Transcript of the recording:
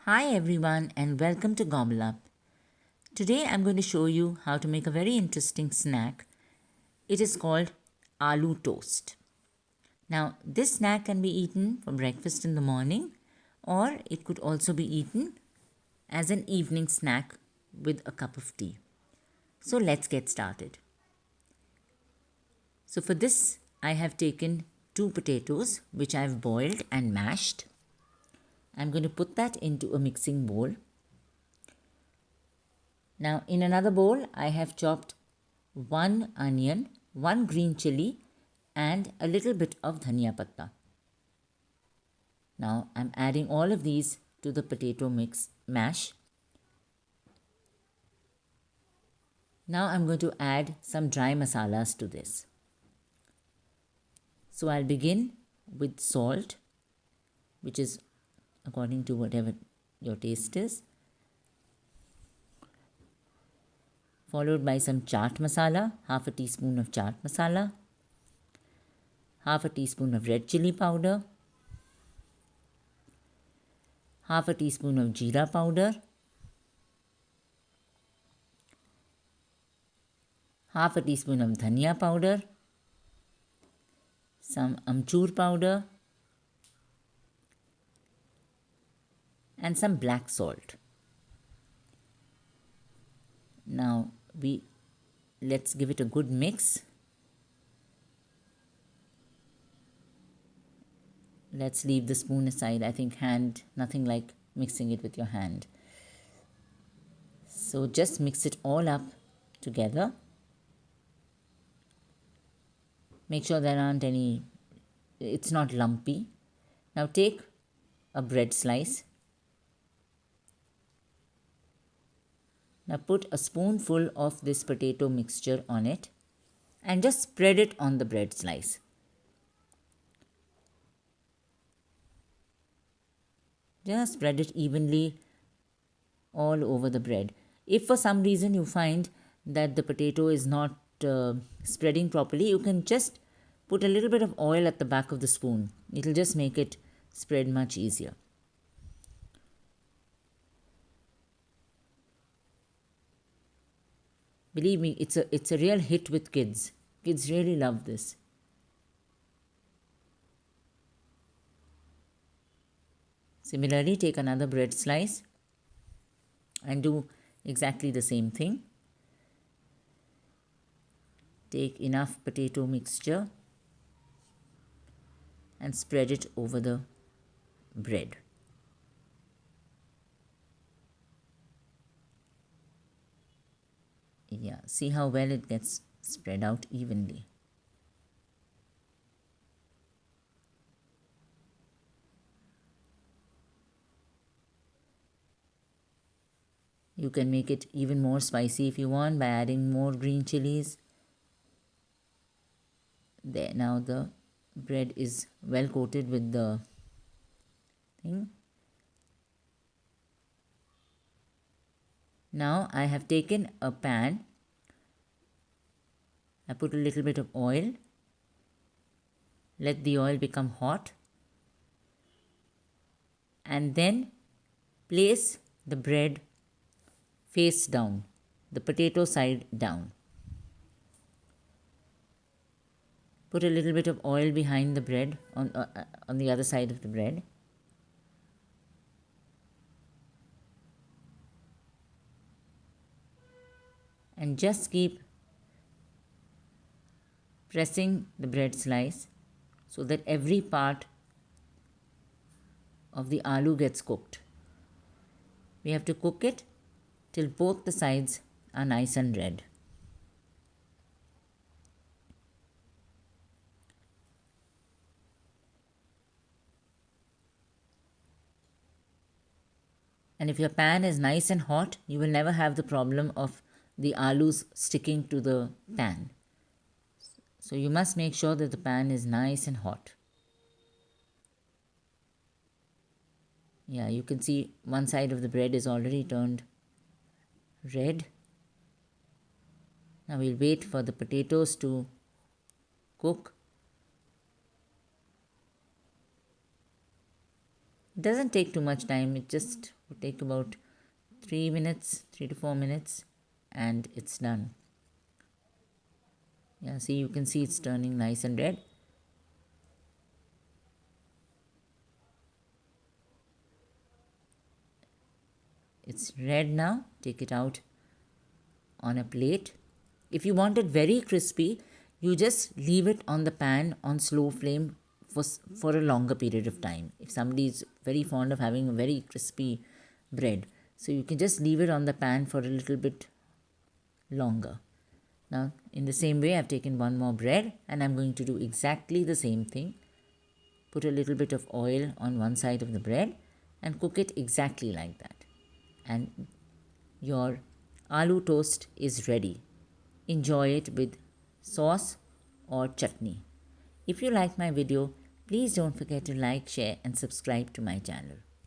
Hi everyone and welcome to GobbleUp. Today I'm going to show you how to make a very interesting snack. It is called ALOO toast. Now this snack can be eaten for breakfast in the morning or it could also be eaten as an evening snack with a cup of tea. So let's get started. So for this I have taken 2 potatoes which I have boiled and mashed. I'm going to put that into a mixing bowl. Now in another bowl I have chopped 1 onion, 1 green chili and a little bit of dhania patta. Now I'm adding all of these to the potato mash. Now I'm going to add some dry masalas to this. So I'll begin with salt, which is according to whatever your taste is, followed by some chaat masala, half a teaspoon of chaat masala, half a teaspoon of red chili powder, half a teaspoon of jeera powder, half a teaspoon of dhania powder, some amchur powder and some black salt. Now let's give it a good mix. Let's leave the spoon aside. I think nothing like mixing it with your hand. So just mix it all up together. Make sure there aren't any, it's not lumpy. Now take a bread slice. Now put a spoonful of this potato mixture on it and just spread it on the bread slice. Just spread it evenly all over the bread. If for some reason you find that the potato is not spreading properly, you can just put a little bit of oil at the back of the spoon. It will just make it spread much easier. Believe me, it's a real hit with kids. Kids really love this. Similarly, take another bread slice and do exactly the same thing. Take enough potato mixture and spread it over the bread. Yeah, see how well it gets spread out evenly. You can make it even more spicy if you want by adding more green chilies. There, now the bread is well coated with the thing. Now I have taken a pan. I put a little bit of oil. Let the oil become hot. And then place the bread face down, the potato side down. Put a little bit of oil behind the bread on the other side of the bread. And just keep pressing the bread slice so that every part of the aloo gets cooked. We have to cook it till both the sides are nice and red. And if your pan is nice and hot, you will never have the problem of the aloos sticking to the pan. So you must make sure that the pan is nice and hot. Yeah, you can see one side of the bread is already turned red. Now we'll wait for the potatoes to cook. It doesn't take too much time, it just It will take about 3 minutes, 3 to 4 minutes, and it's done. Yeah, see, you can see it's turning nice and red. It's red now. Take it out on a plate. If you want it very crispy, you just leave it on the pan on slow flame for a longer period of time. If somebody is very fond of having a very crispy bread, so you can just leave it on the pan for a little bit longer. Now, in the same way, I've taken one more bread and I'm going to do exactly the same thing. Put a little bit of oil on one side of the bread and cook it exactly like that. And your aloo toast is ready. Enjoy it with sauce or chutney. If you like my video, please don't forget to like, share and subscribe to my channel.